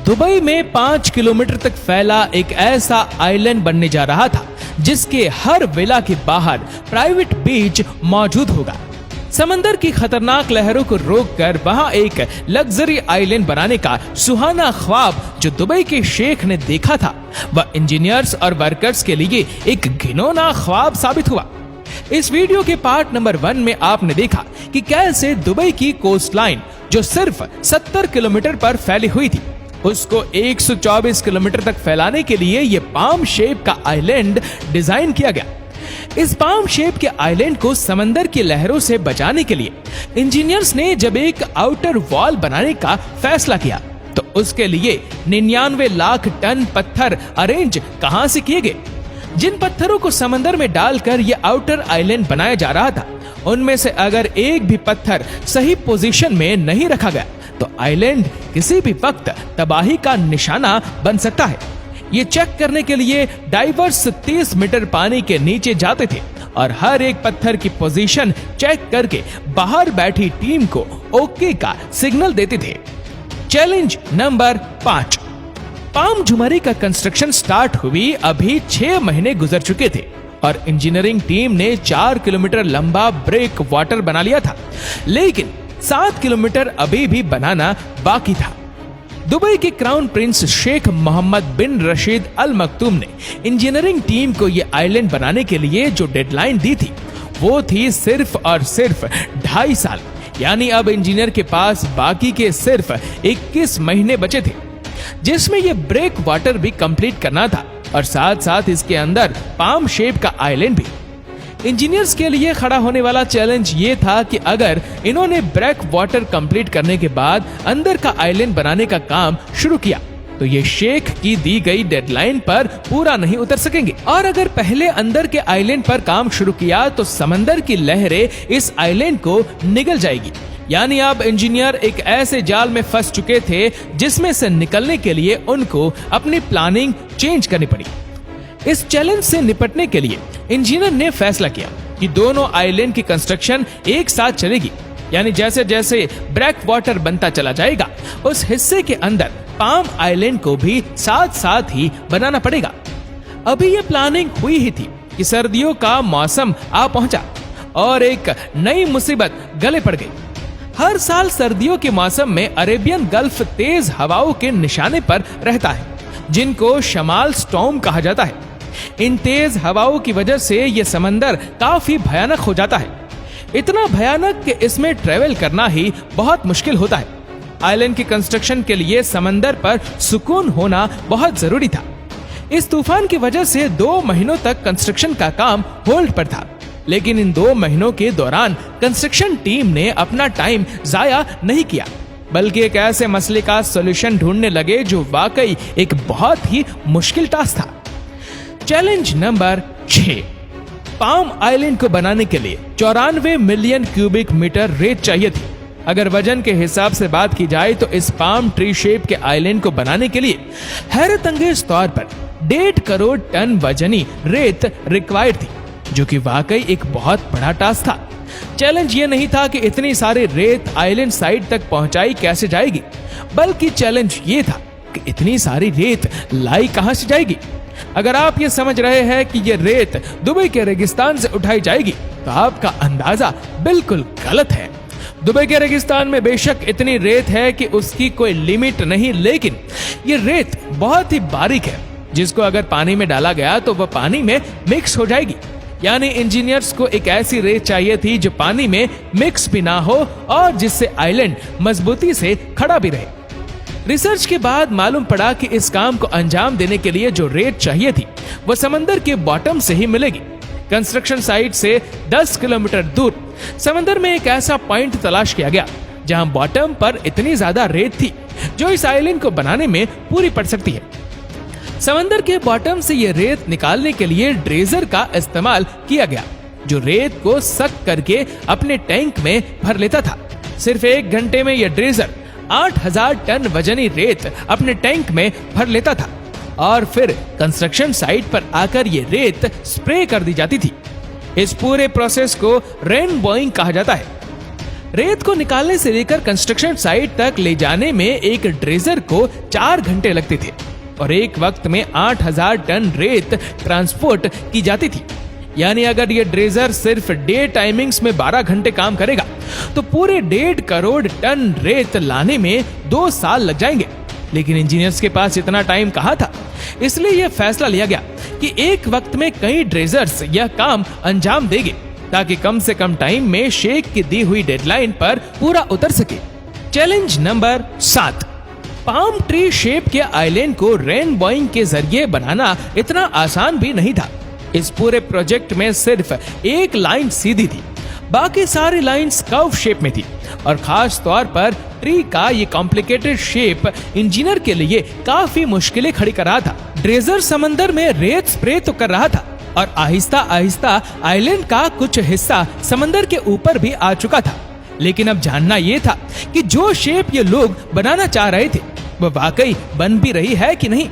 Dubai में 5 kilometre तक फैला एक ऐसा आइलैंड बनने जा रहा था जिसके हर विला के बाहर प्राइवेट बीच मौजूद होगा। समंदर की खतरनाक लहरों को रोककर वहां एक लग्जरी आइलैंड बनाने का सुहाना ख्वाब जो दुबई के शेख ने देखा था, वह इंजीनियर्स और वर्कर्स के लिए एक घिनौना ख्वाब साबित हुआ। इस वीडियो के पार्ट नंबर 1 में आपने देखा कि कैसे दुबई की कोस्ट लाइन जो सिर्फ 70 किलोमीटर पर फैली हुई थी, उसको 124 किलोमीटर तक फैलाने के लिए ये पाम शेप का आइलैंड डिजाइन किया गया। इस पाम शेप के आइलैंड को समंदर की लहरों से बचाने के लिए इंजीनियर्स ने जब एक आउटर वॉल बनाने का फैसला किया तो उसके लिए 99 लाख टन पत्थर अरेंज कहां से किए गए। जिन पत्थरों को समंदर में डालकर यह आउटर आइलैंड बनाया जा रहा था, उनमें से अगर एक भी पत्थर सही पोजीशन में नहीं रखा गया तो आइलैंड किसी भी वक्त तबाही का निशाना बन सकता है। ये चेक करने के लिए डाइवर्स 30 मीटर पानी के नीचे जाते थे और हर एक पत्थर की पोजीशन चेक करके बाहर बैठी टीम को ओके का सिग्नल देते थे। Challenge number 5। पाम झुमरी का कंस्ट्रक्शन स्टार्ट हुई अभी 6 महीने गुजर चुके थे और इंजीनियरिंग टीम ने 4 किलोमीटर लंबा ब्रेक वाटर बना लिया था, लेकिन 7 किलोमीटर अभी भी बनाना बाकी था। दुबई के क्राउन प्रिंस शेख मोहम्मद बिन रशीद अल मक्तूम ने इंजीनियरिंग टीम को यह आइलैंड बनाने के लिए जो डेडलाइन दी थी वो थी सिर्फ और सिर्फ 2.5 साल। यानी अब इंजीनियर के पास बाकी के सिर्फ 21 महीने बचे थे जिसमें यह ब्रेक वाटर भी कंप्लीट करना था और साथ साथ इसके अंदर पाम शेप का आइलैंड भी। इंजीनियर्स के लिए खड़ा होने वाला चैलेंज ये था कि अगर इन्होंने ब्रेक वाटर कंप्लीट करने के बाद अंदर का आइलैंड बनाने का काम शुरू किया तो ये शेख की दी गई डेडलाइन पर पूरा नहीं उतर सकेंगे, और अगर पहले अंदर के आइलैंड पर काम शुरू किया तो समंदर की लहरें इस आइलैंड को निगल जाएगी। यानी अब इंजीनियर एक ऐसे जाल में फंस चुके थे जिसमें से निकलने के लिए उनको अपनी प्लानिंग चेंज करनी पड़ी। इस चैलेंज से निपटने के लिए इंजीनियर ने फैसला किया कि दोनों आइलैंड की कंस्ट्रक्शन एक साथ चलेगी। यानी जैसे जैसे ब्रेक वाटर बनता चला जाएगा उस हिस्से के अंदर पाम आइलैंड को भी साथ साथ ही बनाना पड़ेगा। अभी ये प्लानिंग हुई ही थी कि सर्दियों का मौसम आ पहुंचा और एक नई मुसीबत गले पड़ गई। हर साल सर्दियों के मौसम में अरेबियन गल्फ तेज हवाओं के निशाने पर रहता है जिनको शमाल स्टॉर्म कहा जाता है। इन तेज हवाओं की वजह से यह समंदर काफी भयानक हो जाता है, इतना भयानक कि इसमें ट्रेवल करना ही बहुत मुश्किल होता है। आइलैंड की कंस्ट्रक्शन के लिए समंदर पर सुकून होना बहुत जरूरी था। इस तूफान की वजह से 2 महीनों तक कंस्ट्रक्शन का काम होल्ड पर था, लेकिन इन 2 महीनों के दौरान कंस्ट्रक्शन टीम ने अपना टाइम जाया नहीं किया, बल्कि एक ऐसे मसले का सॉल्यूशन ढूंढने लगे जो वाकई एक बहुत ही मुश्किल टास्क था। Challenge number 6। पाम आइलैंड को बनाने के लिए 94 मिलियन क्यूबिक मीटर रेत चाहिए थी। अगर वजन के हिसाब से बात की जाए तो इस पाम ट्री शेप के आइलैंड को बनाने के लिए हैरत अंगेज तौर पर 1.5 करोड़ टन वजनी रेत रिक्वायर्ड थी, जो कि वाकई एक बहुत बड़ा टास्क था। चैलेंज ये नहीं था कि इतनी सारी रेत आइलैंड साइड तक पहुंचाई कैसे जाएगी, बल्कि चैलेंज ये था कि इतनी सारी रेत लाई कहां से जाएगी। अगर आप ये समझ रहे हैं कि ये रेत दुबई के रेगिस्तान से उठाई जाएगी तो आपका अंदाजा बिल्कुल गलत है। दुबई के रेगिस्तान में बेशक इतनी रेत है कि उसकी कोई लिमिट नहीं, लेकिन ये रेत बहुत ही बारीक है जिसको अगर पानी में डाला गया तो वह पानी में मिक्स हो जाएगी। यानी इंजीनियर्स को एक ऐसी रेत चाहिए थी जो पानी में मिक्स भी ना हो और जिससे आइलैंड मजबूती से खड़ा भी रहे। रिसर्च के बाद मालूम पड़ा कि इस काम को अंजाम देने के लिए जो रेत चाहिए थी वह समंदर के बॉटम से ही मिलेगी। कंस्ट्रक्शन साइट से 10 किलोमीटर दूर समंदर में एक ऐसा पॉइंट तलाश किया गया जहां बॉटम पर इतनी ज्यादा रेत थी जो इस आइलैंड को बनाने में पूरी पड़ सकती है। समंदर के बॉटम से यह रेत निकालने के लिए ड्रेजर का इस्तेमाल किया गया जो रेत को सक करके अपने टैंक में भर लेता था। सिर्फ 1 घंटे में यह ड्रेजर 8000 टन वजनी रेत अपने टैंक में भर लेता था और फिर कंस्ट्रक्शन साइट पर आकर ये रेत स्प्रे कर दी जाती थी। इस पूरे प्रोसेस को रेन बोइंग कहा जाता है। रेत को निकालने से लेकर कंस्ट्रक्शन साइट तक ले जाने में एक ड्रेजर को 4 घंटे लगते थे और एक वक्त में 8000 टन रेत ट्रांसपोर्ट की जाती थी। यानी अगर ये ड्रेजर सिर्फ डे टाइमिंग्स में 12 घंटे काम करेगा तो पूरे 1.5 करोड़ टन रेत लाने में 2 साल लग जाएंगे। लेकिन इंजीनियर्स के पास इतना टाइम कहाँ था, इसलिए यह फैसला लिया गया कि एक वक्त में कई ड्रेजर्स यह काम अंजाम देंगे ताकि कम से कम टाइम में शेख की दी हुई डेडलाइन पर पूरा उतर सके। Challenge number 7, palm tree shape के आइलैंड को रेन बोइंग के जरिए बनाना इतना आसान भी नहीं था। इस पूरे प्रोजेक्ट में सिर्फ एक लाइन सीधी थी, बाकी सारी लाइंस कर्व शेप में थी और खास तौर पर ट्री का ये कॉम्प्लिकेटेड शेप इंजीनियर के लिए काफी मुश्किलें खड़ी कर रहा था। ड्रेजर समंदर में रेत स्प्रे तो कर रहा था और आहिस्ता आहिस्ता आइलैंड का कुछ हिस्सा समंदर के ऊपर भी आ चुका था। लेकिन अब जानना यह था कि जो शेप ये लोग बनाना चाह रहे थे वो वाकई बन भी रही है कि नहीं।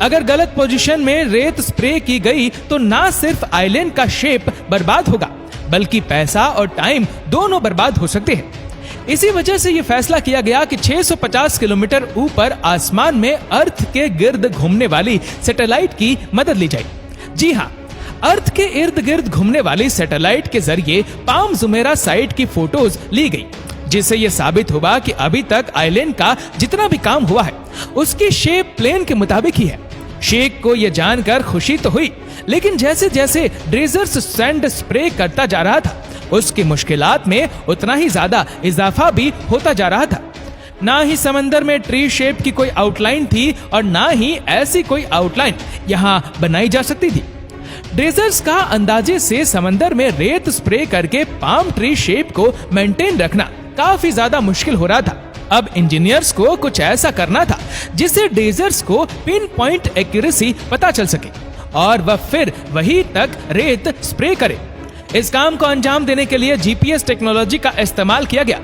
अगर गलत पोजीशन में रेत स्प्रे की गई तो ना सिर्फ आइलैंड का शेप बर्बाद होगा बल्कि पैसा और टाइम दोनों बर्बाद हो सकते हैं। इसी वजह से यह फैसला किया गया कि 650 किलोमीटर ऊपर आसमान में अर्थ के गिर्द घूमने वाली सैटेलाइट की मदद ली जाए। जी हाँ, अर्थ के इर्द गिर्द घूमने वाली सैटेलाइट के जरिए पाम जुमेरा साइट की फोटोज ली गई, जिससे यह साबित हुआ कि अभी तक आइलैंड का जितना भी काम हुआ है उसकी शेप प्लेन के मुताबिक ही है। शेख को यह जानकर खुशी तो हुई, लेकिन जैसे जैसे ड्रेजर्स सैंड स्प्रे करता जा रहा था उसकी मुश्किलात में उतना ही ज्यादा इजाफा भी होता जा रहा था। ना ही समंदर में ट्री शेप की कोई आउटलाइन थी और ना ही ऐसी कोई आउटलाइन यहाँ बनाई जा सकती थी। ड्रेजर्स का अंदाजे से समंदर में रेत स्प्रे करके पाम ट्री शेप को मेंटेन रखना काफी ज्यादा मुश्किल हो रहा था। अब इंजीनियर्स को कुछ ऐसा करना था जिससे ड्रेजर्स को पिन पॉइंट एक्यूरेसी पता चल सके और वह फिर वहीं तक रेत स्प्रे करे। इस काम को अंजाम देने के लिए जीपीएस टेक्नोलॉजी का इस्तेमाल किया गया।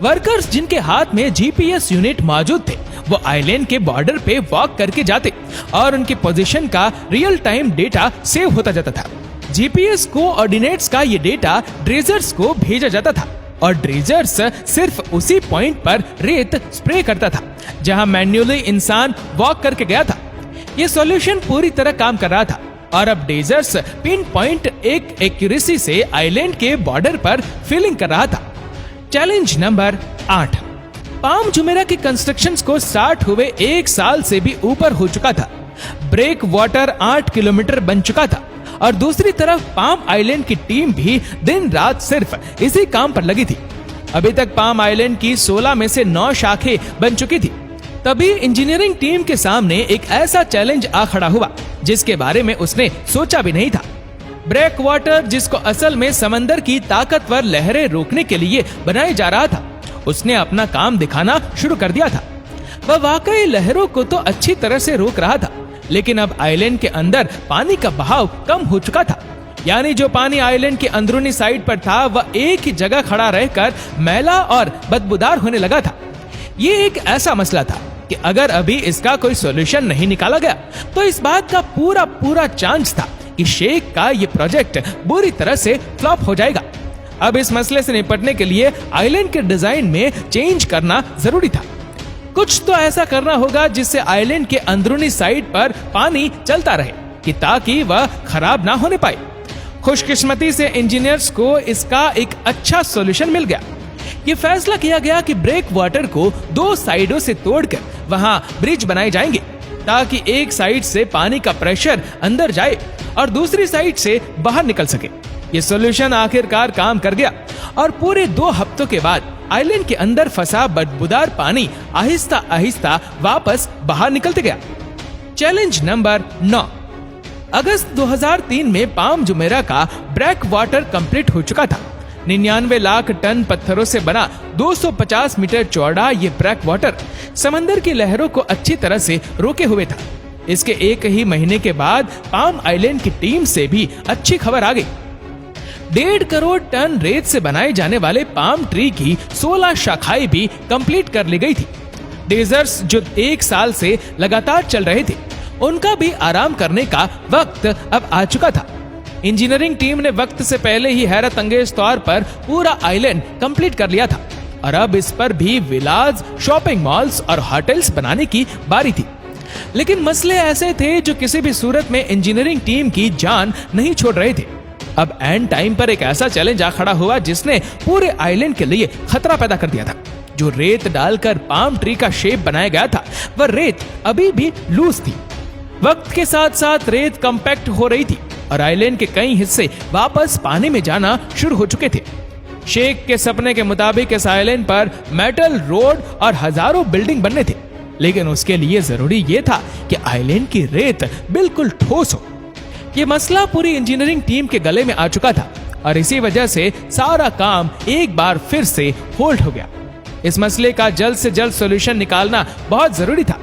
वर्कर्स जिनके हाथ में जीपीएस यूनिट मौजूद थे वो आइलैंड के बॉर्डर पे वॉक करके जाते और उनकी पोजीशन का रियल टाइम डेटा सेव होता जाता था। जीपीएस कोऑर्डिनेट्स का ये डेटा ड्रेजर्स को भेजा जाता था और ड्रेजर्स सिर्फ उसी पॉइंट पर रेत स्प्रे करता था जहां मैन्युअली इंसान वॉक करके गया था। ये सॉल्यूशन पूरी तरह काम कर रहा था और अब ड्रेजर्स पिन पॉइंट एक एक्यूरेसी से आइलैंड के बॉर्डर पर फिलिंग कर रहा था। चैलेंज नंबर 8, पाम जुमेरा के कंस्ट्रक्शन को स्टार्ट हुए 1 साल से भी ऊपर हो चुका था। ब्रेक वाटर 8 किलोमीटर बन चुका था और दूसरी तरफ पाम आइलैंड की टीम भी दिन रात सिर्फ इसी काम पर लगी थी। अभी तक पाम आइलैंड की 16 में से 9 शाखें बन चुकी थी। तभी इंजीनियरिंग टीम के सामने एक ऐसा चैलेंज आ खड़ा हुआ जिसके बारे में उसने सोचा भी नहीं था। ब्रेक वाटर, जिसको असल में समंदर की ताकतवर लहरें रोकने के लिए बनाया जा रहा था, उसने अपना काम दिखाना शुरू कर दिया था। वह वाकई लहरों को तो अच्छी तरह से रोक रहा था, लेकिन अब आइलैंड के अंदर पानी का बहाव कम हो चुका था। यानी जो पानी आइलैंड की अंदरूनी साइड पर था वह एक ही जगह खड़ा रहकर मैला और बदबूदार होने लगा था। ये एक ऐसा मसला था कि अगर अभी इसका कोई सॉल्यूशन नहीं निकाला गया तो इस बात का पूरा चांस था कि शेख का ये प्रोजेक्ट बुरी तरह से फ्लॉप हो जाएगा। अब इस मसले से निपटने के लिए आइलैंड के डिजाइन में चेंज करना जरूरी था। कुछ तो ऐसा करना होगा जिससे आइलैंड के अंदरूनी साइड पर पानी चलता रहे कि ताकि वह खराब ना होने पाए। खुशकिस्मती से इंजीनियर्स को इसका एक अच्छा सॉल्यूशन मिल गया। ये फैसला किया गया कि ब्रेक वाटर को 2 साइडों से तोड़कर वहां ब्रिज बनाए जाएंगे ताकि एक साइड से पानी का प्रेशर अंदर जाए और दूसरी साइड से बाहर निकल सके। ये सॉल्यूशन आखिरकार काम कर गया और पूरे 2 हफ्तों के बाद आइलैंड के अंदर फंसा बदबूदार पानी आहिस्ता आहिस्ता वापस बाहर निकलते गया। चैलेंज नंबर 9, अगस्त 2003 में पाम जुमेरा का ब्रेक वाटर कंप्लीट हो चुका था। 99 लाख टन पत्थरों से बना 250 मीटर चौड़ा ये ब्रेक वाटर समंदर की लहरों को अच्छी तरह से रोके हुए था। इसके 1 ही महीने के बाद पाम आइलैंड की टीम से भी अच्छी खबर आ गई। 1.5 करोड़ टन रेत से बनाए जाने वाले पाम ट्री की 16 शाखाएं भी कंप्लीट कर ली गई थी। ड्रेजर्स जो 1 साल से लगातार चल रहे थे उनका भी आराम करने का वक्त अब आ चुका था। इंजीनियरिंग टीम ने वक्त से पहले ही हैरत अंगेज तौर पर पूरा आइलैंड कंप्लीट कर लिया था और अब इस पर भी विलाज, शॉपिंग मॉल्स और होटल्स बनाने की बारी थी। लेकिन मसले ऐसे थे जो किसी भी सूरत में इंजीनियरिंग टीम की जान नहीं छोड़ रहे थे। अब एंड टाइम पर एक ऐसा चैलेंज आ खड़ा हुआ जिसने पूरे आइलैंड के लिए खतरा पैदा कर दिया था। जो रेत डालकर पाम ट्री का शेप बनाया गया था, वह रेत अभी भी लूज थी। वक्त के साथ साथ रेत कंपैक्ट हो रही थी और आइलैंड के कई हिस्से वापस पानी में जाना शुरू हो चुके थे। शेख के सपने के मुताबिक इस आइलैंड पर मेटल रोड और हजारों बिल्डिंग बनने थे, लेकिन उसके लिए जरूरी यह था कि आइलैंड की रेत बिल्कुल ठोस हो। यह मसला पूरी इंजीनियरिंग टीम के गले में आ चुका था और इसी वजह से सारा काम एक बार फिर से होल्ड हो गया। इस मसले का जल्द से जल्द सॉल्यूशन निकालना बहुत जरूरी था,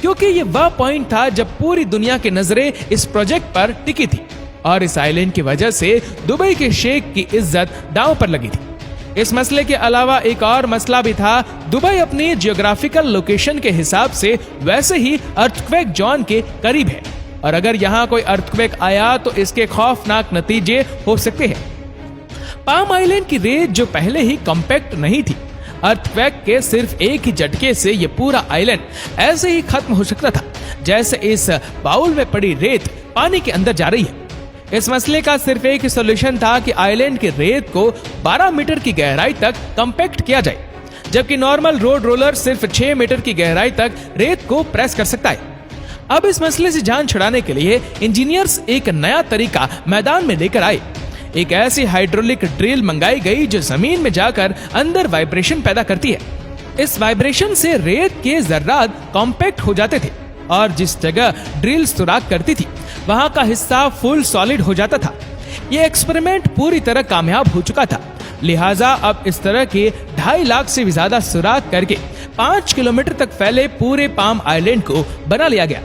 क्योंकि ये वह पॉइंट था जब पूरी दुनिया की नजरें इस प्रोजेक्ट पर टिकी थी और इस आइलैंड की वजह से दुबई के शेख की इज्जत दांव पर लगी थी। इस मसले के अलावा एक और मसला भी था। दुबई अपनी जियोग्राफिकल लोकेशन के हिसाब से वैसे ही अर्थक्वेक जोन के करीब है और अगर यहाँ कोई अर्थक्वेक आया तो इसके खौफनाक नतीजे हो सकते हैं। पाम आइलैंड की रेत जो पहले ही कॉम्पैक्ट नहीं थी, अर्थक्वेक के सिर्फ एक ही झटके से ये पूरा आइलैंड ऐसे ही खत्म हो सकता था जैसे इस बाउल में पड़ी रेत पानी के अंदर जा रही है। इस मसले का सिर्फ एक ही सॉल्यूशन था कि आइलैंड की रेत को 12 मीटर की गहराई तक कॉम्पैक्ट किया जाए, जबकि नॉर्मल रोड रोलर सिर्फ 6 मीटर की गहराई तक रेत को प्रेस कर सकता है। अब इस मसले से जान छुड़ाने के लिए इंजीनियर्स एक नया तरीका मैदान में लेकर आए। एक ऐसी हाइड्रोलिक ड्रिल मंगाई गई जो जमीन में जाकर अंदर वाइब्रेशन पैदा करती है। इस वाइब्रेशन से रेत के जर्रात कॉम्पैक्ट हो जाते थे और जिस जगह ड्रिल सुराख करती थी वहां का हिस्सा फुल सॉलिड हो जाता था। यह एक्सपेरिमेंट पूरी तरह कामयाब हो चुका था, लिहाजा अब इस तरह के 2.5 लाख से भी ज्यादा सुराख करके 5 किलोमीटर तक फैले पूरे पाम आइलैंड को बना लिया गया।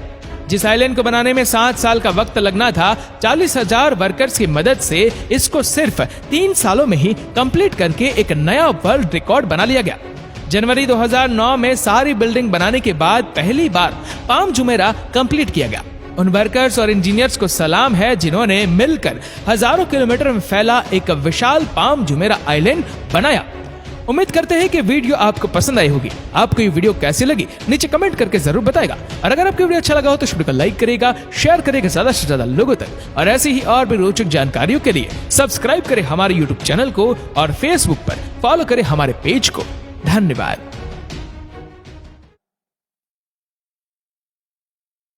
जिस आइलैंड को बनाने में 7 साल का वक्त लगना था, 40,000 वर्कर्स की मदद से इसको सिर्फ 3 सालों में ही कंप्लीट करके एक नया वर्ल्ड रिकॉर्ड बना लिया गया। जनवरी 2009 में सारी बिल्डिंग बनाने के बाद पहली बार पाम जुमेरा कंप्लीट किया गया। उन वर्कर्स और इंजीनियर्स को सलाम है जिन्होंने मिलकर हजारों किलोमीटर में फैला एक विशाल पाम जुमेरा आइलैंड बनाया। उम्मीद करते हैं कि वीडियो आपको पसंद आई होगी। आपको ये वीडियो कैसी लगी नीचे कमेंट करके जरूर बताएगा और अगर आपको वीडियो अच्छा लगा हो तो इस वीडियो को लाइक करेगा, शेयर करेगा ज्यादा से ज्यादा लोगों तक और ऐसी ही और भी रोचक जानकारियों के लिए सब्सक्राइब करें हमारे यूट्यूब चैनल को और फेसबुक पर फॉलो करें हमारे पेज को। धन्यवाद।